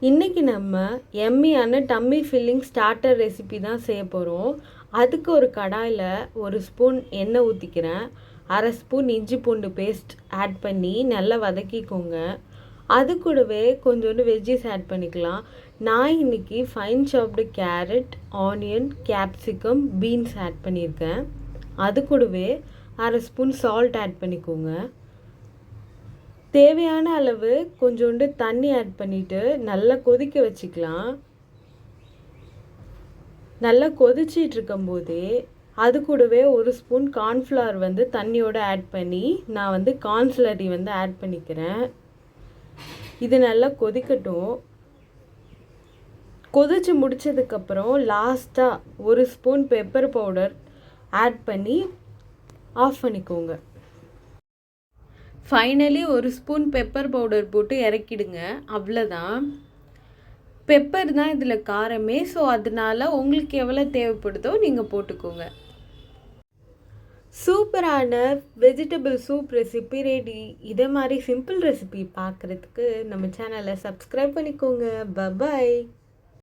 இன்றைக்கி நம்ம எம்மியான dummy filling starter recipe தான் செய்ய போகிறோம். அதுக்கு ஒரு கடாயில் ஒரு ஸ்பூன் எண்ணெய் ஊற்றிக்கிறேன். அரை ஸ்பூன் இஞ்சி பூண்டு பேஸ்ட் ஆட் பண்ணி நல்லா வதக்கிக்கோங்க. அது கூடவே கொஞ்சோண்டு வெஜ்ஜிஸ் ஆட் பண்ணிக்கலாம். நான் இன்றைக்கி fine chopped carrot, onion, capsicum, beans add பண்ணியிருக்கேன். அது கூடவே அரை ஸ்பூன் சால்ட் ஆட் பண்ணிக்கோங்க. தேவையான அளவு கொஞ்சோண்டு தண்ணி ஆட் பண்ணிவிட்டு நல்லா கொதிக்க வச்சுக்கலாம். நல்லா கொதிச்சிட்டு இருக்கும்போதே அது கூடவே ஒரு ஸ்பூன் கார்ன்ஃப்ளவர் தண்ணியோடு ஆட் பண்ணி நான் கார்ன்ஸ்லரி ஆட் பண்ணிக்கிறேன். இது நல்லா கொதிக்கட்டும். கொதிச்சு முடித்ததுக்கப்புறம் லாஸ்ட்டாக ஒரு ஸ்பூன் பெப்பர் பவுடர் ஆட் பண்ணி ஆஃப் பண்ணிக்கோங்க. ஃபைனலி ஒரு ஸ்பூன் பெப்பர் பவுடர் போட்டு இறக்கிடுங்க. அவ்வளோதான். பெப்பர் தான் இதில் காரமே. ஸோ அதனால் உங்களுக்கு எவ்வளோ தேவைப்படுதோ நீங்கள் போட்டுக்கோங்க. சூப்பரான வெஜிடபிள் சூப் ரெசிபி ரெடி. இதே மாதிரி சிம்பிள் ரெசிபி பார்க்குறதுக்கு நம்ம சேனலை சப்ஸ்கிரைப் பண்ணிக்கோங்க. பபாய்.